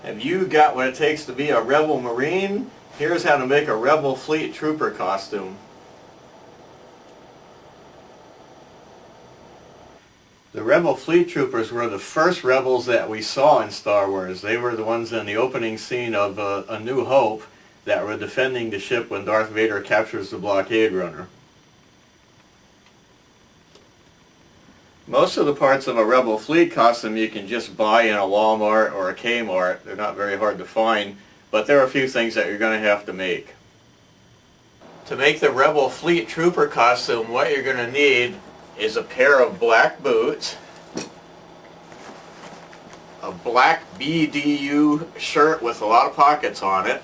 Have you got what it takes to be a Rebel Marine? Here's how to make a Rebel Fleet Trooper costume. The Rebel Fleet Troopers were the first rebels that we saw in Star Wars. They were the ones in the opening scene of A New Hope that were defending the ship when Darth Vader captures the blockade runner. Most of the parts of a Rebel Fleet costume you can just buy in a Walmart or a Kmart. They're not very hard to find, but there are a few things that you're going to have to make. To make the Rebel Fleet Trooper costume, what you're going to need is a pair of black boots, a black BDU shirt with a lot of pockets on it,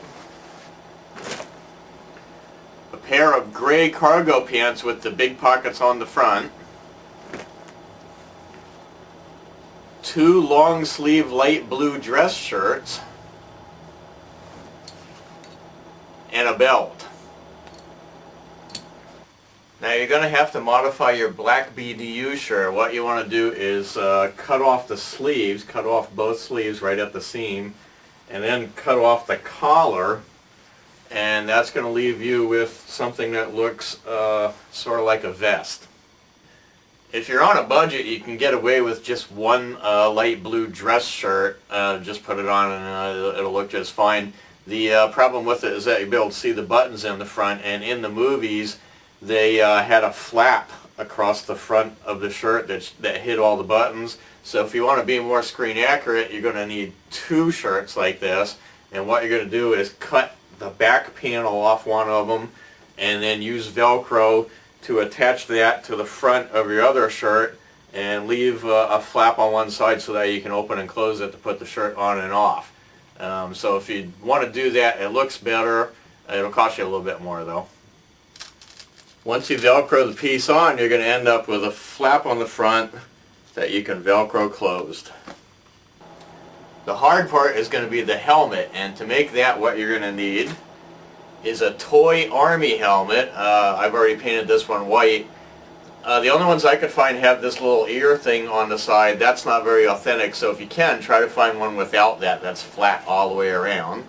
a pair of gray cargo pants with the big pockets on the front, 2 long sleeve light blue dress shirts, and a belt. Now you're going to have to modify your black BDU shirt. What you want to do is cut off the sleeves, cut off both sleeves right at the seam, and then cut off the collar, and that's going to leave you with something that looks sort of like a vest. If you're on a budget, you can get away with just one light blue dress shirt. Just put it on and it'll look just fine. The problem with it is that you'll be able to see the buttons in the front, and in the movies they had a flap across the front of the shirt that hid all the buttons. So if you want to be more screen accurate, you're going to need 2 shirts like this, and what you're going to do is cut the back panel off one of them and then use Velcro to attach that to the front of your other shirt and leave a flap on one side so that you can open and close it to put the shirt on and off. So if you want to do that, it looks better. It'll cost you a little bit more though. Once you Velcro the piece on, you're going to end up with a flap on the front that you can Velcro closed. The hard part is going to be the helmet, and to make that, what you're going to need is a toy army helmet. I've already painted this one white. The only ones I could find have this little ear thing on the side. That's not very authentic, so if you can, try to find one without that, that's flat all the way around.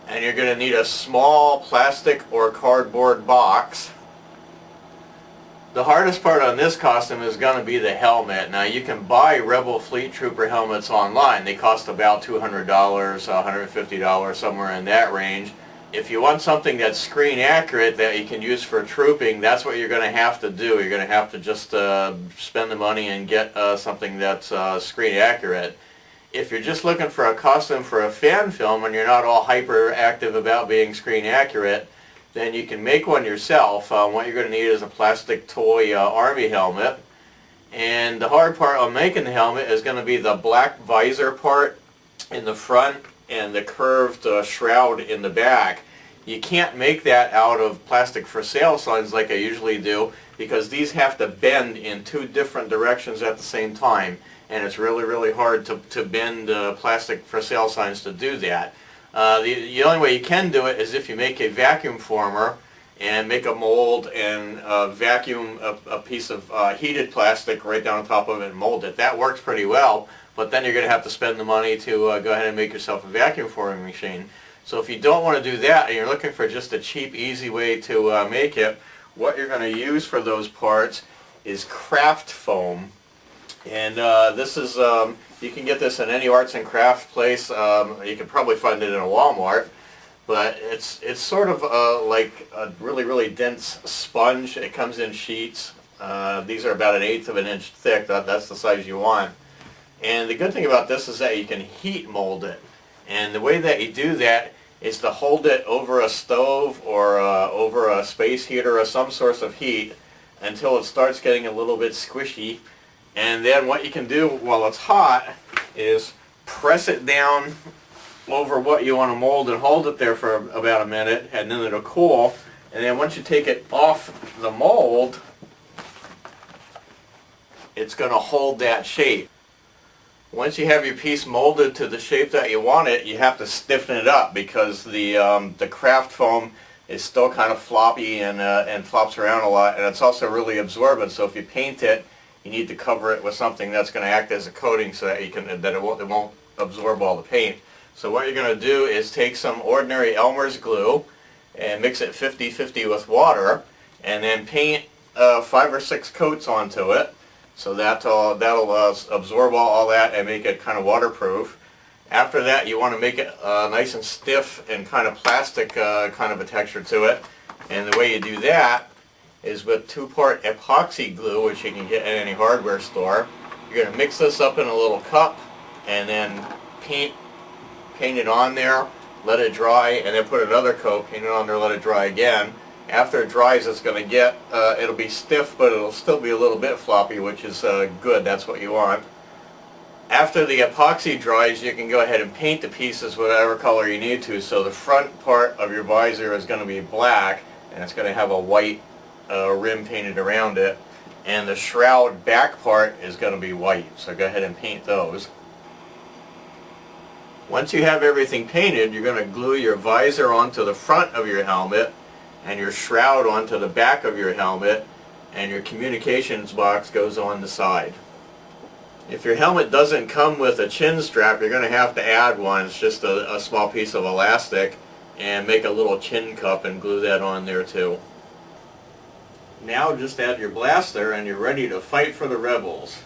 And you're going to need a small plastic or cardboard box. The hardest part on this costume is going to be the helmet. Now you can buy Rebel Fleet Trooper helmets online. They cost about $200, $150, somewhere in that range. If you want something that's screen accurate that you can use for trooping, that's what you're going to have to do. You're going to have to just spend the money and get something that's screen accurate. If you're just looking for a costume for a fan film and you're not all hyperactive about being screen accurate, then you can make one yourself. What you're going to need is a plastic toy army helmet. And the hard part on making the helmet is going to be the black visor part in the front and the curved shroud in the back. You can't make that out of plastic for sale signs like I usually do, because these have to bend in 2 different directions at the same time. And it's really, really hard to bend plastic for sale signs to do that. The only way you can do it is if you make a vacuum former and make a mold and vacuum a piece of heated plastic right down on top of it and mold it. That works pretty well, but then you're going to have to spend the money to go ahead and make yourself a vacuum forming machine. So if you don't want to do that and you're looking for just a cheap, easy way to make it, what you're going to use for those parts is craft foam. And this is, you can get this in any arts and crafts place. You can probably find it in a Walmart, but it's sort of like a really, really dense sponge. It comes in sheets. These are about 1/8 of an inch thick. That's the size you want. And the good thing about this is that you can heat mold it. And the way that you do that is to hold it over a stove or over a space heater or some source of heat until it starts getting a little bit squishy. And then what you can do while it's hot is press it down over what you want to mold and hold it there for about a minute, and then it'll cool. And then once you take it off the mold, it's going to hold that shape. Once you have your piece molded to the shape that you want it, you have to stiffen it up because the craft foam is still kind of floppy and flops around a lot, and it's also really absorbent. So if you paint it, you need to cover it with something that's going to act as a coating so that it won't absorb all the paint. So what you're going to do is take some ordinary Elmer's glue and mix it 50-50 with water, and then paint 5 or 6 coats onto it. So that'll absorb all that and make it kind of waterproof. After that, you want to make it nice and stiff and kind of plastic kind of a texture to it. And the way you do that is with 2-part epoxy glue, which you can get at any hardware store. You're going to mix this up in a little cup and then paint it on there, let it dry, and then put another coat, paint it on there, let it dry again. After it dries, it's going to get, it'll be stiff, but it'll still be a little bit floppy, which is good. That's what you want. After the epoxy dries, you can go ahead and paint the pieces whatever color you need to. So the front part of your visor is going to be black, and it's going to have a white rim painted around it. And the shroud back part is going to be white. So go ahead and paint those. Once you have everything painted, you're going to glue your visor onto the front of your helmet and your shroud onto the back of your helmet, and your communications box goes on the side. If your helmet doesn't come with a chin strap, you're going to have to add one. It's just a small piece of elastic, and make a little chin cup and glue that on there too. Now just add your blaster and you're ready to fight for the rebels.